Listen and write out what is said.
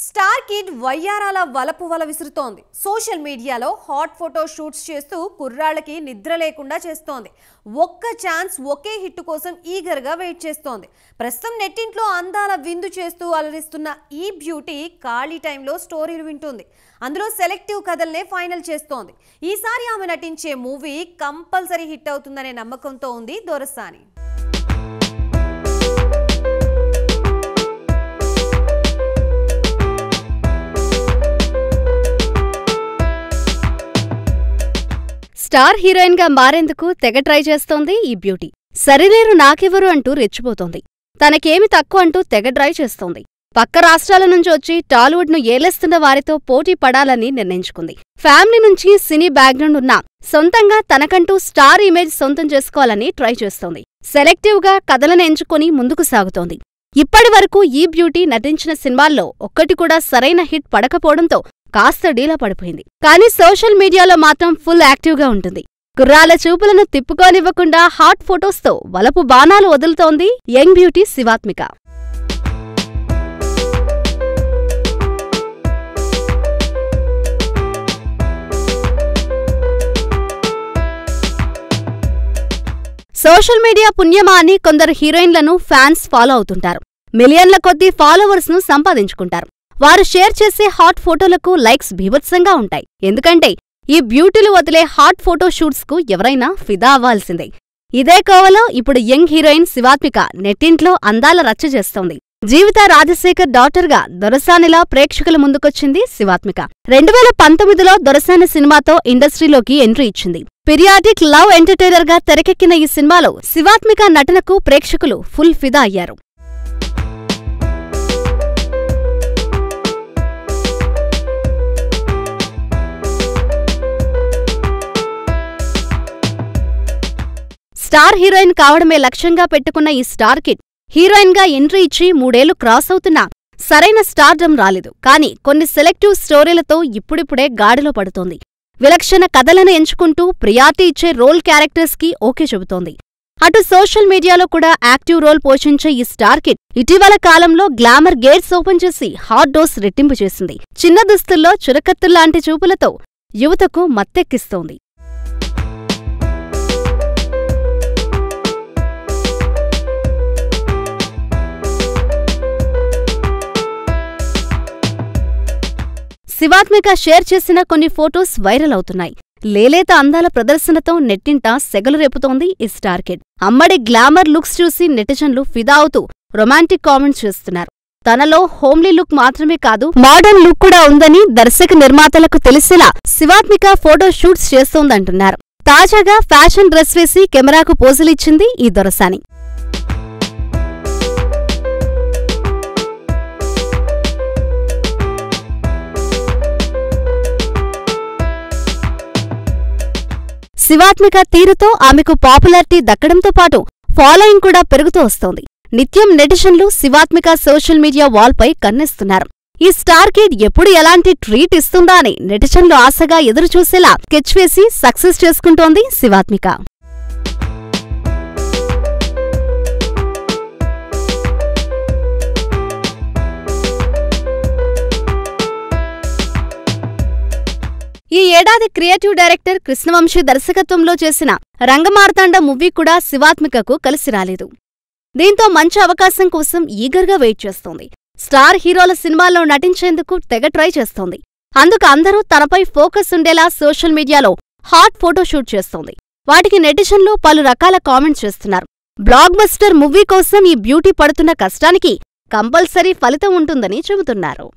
Star kid వయ్యారాల వలపు వల విసురుతోంది. Social మీడియాలో హాట్ ఫోటో షూట్స్ చేస్తూ కుర్రాళ్ళకి నిద్ర లేకుండా చేస్తోంది. ఒక్క ఛాన్స్ ఒకే హిట్ కోసం ఈగర్గా వెయిట్ చేస్తోంది. ప్రస్తుతం నెట్టింట్లో అందాల విందు చేస్తూ అలరిస్తున్న ఈ బ్యూటీ ఖాళీ టైంలో స్టోరీలు వింటుంది. అందులో సెలెక్టివ్ కథల్నే ఫైనల్ చేస్తోంది. ఈసారి ఆమె నటించే మూవీ కంపల్సరీ హిట్ అవుతుందనే నమ్మకంతో ఉంది దొరసాని. స్టార్ హీరోయిన్ గా మారేందుకు తెగ ట్రై చేస్తోంది ఈ బ్యూటీ. సరిలేరు నాకెవరు అంటూ రెచ్చిపోతోంది. తనకేమి తక్కువ అంటూ తెగ ట్రై చేస్తోంది. పక్క రాష్ట్రాల నుంచి వచ్చి టాలీవుడ్ ను ఏలేస్తున్న వారితో పోటీ పడాలని నిర్ణయించుకుంది. ఫ్యామిలీ నుంచి సినీ బ్యాక్గ్రౌండ్ ఉన్నా సొంతంగా తనకంటూ స్టార్ ఇమేజ్ సొంతం చేసుకోవాలని ట్రై చేస్తోంది. సెలెక్టివ్ గా కథలను ఎంచుకొని ముందుకు సాగుతోంది. ఇప్పటి వరకు ఈ బ్యూటీ నటించిన సినిమాల్లో ఒక్కటి కూడా సరైన హిట్ పడకపోవడంతో కాస్త డీలా పడిపోయింది. కానీ సోషల్ మీడియాలో మాత్రం ఫుల్ యాక్టివ్గా ఉంటుంది. కుర్రాల చూపులను తిప్పుకోనివ్వకుండా హాట్ ఫొటోస్తో వలపు బాణాలు వదులుతోంది young beauty Shivathmika. Social media పుణ్యమా అని కొందరు హీరోయిన్లను ఫ్యాన్స్ ఫాలో అవుతుంటారు. మిలియన్ల కొద్దీ ఫాలోవర్స్ ను సంపాదించుకుంటారు. వారు షేర్ చేసే హాట్ ఫోటోలకు లైక్స్ బీభత్సంగా ఉంటాయి. ఎందుకంటే ఈ బ్యూటీలు వదిలే హాట్ ఫోటో షూట్స్ కు ఎవరైనా ఫిదా అవ్వాల్సిందే. ఇదే కోవలో ఇప్పుడు యంగ్ హీరోయిన్ శివాత్మిక నెట్టింట్లో అందాల రచ్చ చేస్తోంది. జీవిత రాజశేఖర్ డాటర్గా దొరసానిలా ప్రేక్షకుల ముందుకొచ్చింది శివాత్మిక. 2019లో దొరసాని సినిమాతో ఇండస్ట్రీలోకి ఎంట్రీ ఇచ్చింది. పీరియాడిక్ లవ్ ఎంటర్టైనర్ గా తెరకెక్కిన ఈ సినిమాలో శివాత్మిక నటనకు ప్రేక్షకులు ఫుల్ ఫిదా అయ్యారు. స్టార్ హీరోయిన్ కావడమే లక్ష్యంగా పెట్టుకున్న ఈ స్టార్ కిడ్ హీరోయిన్ గా ఎంట్రీ ఇచ్చి 3 ఏళ్లు క్రాస్ అవుతున్నా సరైన స్టార్డమ్ రాలేదు. కానీ కొన్ని సెలెక్టివ్ స్టోరీలతో ఇప్పుడిప్పుడే గాడిలో పడుతోంది. విలక్షణ కథలను ఎంచుకుంటూ ప్రియారిటీ ఇచ్చే రోల్ క్యారెక్టర్స్ కి ఓకే చెబుతోంది. అటు సోషల్ మీడియాలో కూడా యాక్టివ్ రోల్ పోషించే ఈ స్టార్ కిడ్ ఇటీవల కాలంలో గ్లామర్ గేట్స్ ఓపెన్ చేసి హాట్ డోస్ రెట్టింపు చేసింది. చిన్న దుస్తుల్లో చురకత్తుల్లాంటి చూపులతో యువతకు మత్తెక్కిస్తోంది. శివాత్మిక షేర్ చేసిన కొన్ని ఫోటోస్ వైరల్ అవుతున్నాయి. లేలేత అందాల ప్రదర్శనతో నెట్టింట సెగలు రేపుతోంది ఈ స్టార్ కిడ్. అమ్మడి గ్లామర్ లుక్స్ చూసి నెటిజన్లు ఫిదా అవుతూ రొమాంటిక్ కామెంట్స్ చేస్తున్నారు. తనలో హోమ్లీ లుక్ మాత్రమే కాదు, మోడర్న్ లుక్ కూడా ఉందని దర్శక నిర్మాతలకు తెలిసేలా శివాత్మిక ఫోటో షూట్స్ చేస్తోందంటున్నారు. తాజాగా ఫ్యాషన్ డ్రెస్ వేసి కెమెరాకు పోజులిచ్చింది ఈ దొరసాని. శివాత్మిక తీరుతో ఆమెకు పాపులారిటీ దక్కడంతో పాటు ఫాలోయింగ్ కూడా పెరుగుతూ వస్తోంది. నిత్యం నెటిజన్లు శివాత్మిక సోషల్ మీడియా వాల్పై కన్నేస్తున్నారు. ఈ స్టార్ కిడ్ ఎప్పుడు ఎలాంటి ట్రీట్ ఇస్తుందా అని నెటిజన్లు ఆశగా ఎదురుచూసేలా స్కెచ్ వేసి సక్సెస్ చేసుకుంటోంది శివాత్మిక. ఈ ఏడాది క్రియేటివ్ డైరెక్టర్ కృష్ణవంశీ దర్శకత్వంలో చేసిన రంగమార్తాండ మూవీ కూడా శివాత్మికకు కలిసి రాలేదు. దీంతో మంచి అవకాశం కోసం ఈగర్గా వెయిట్ చేస్తోంది. స్టార్ హీరోల సినిమాల్లో నటించేందుకు తెగ ట్రై చేస్తోంది. అందుకు అందరూ తనపై ఫోకస్ ఉండేలా సోషల్ మీడియాలో హాట్ ఫోటో షూట్ చేస్తోంది. వాటికి నెటిజన్లు పలు రకాల కామెంట్స్ చేస్తున్నారు. బ్లాక్ బస్టర్ మూవీ కోసం ఈ బ్యూటీ పడుతున్న కష్టానికి కంపల్సరీ ఫలితం ఉంటుందని చెబుతున్నారు.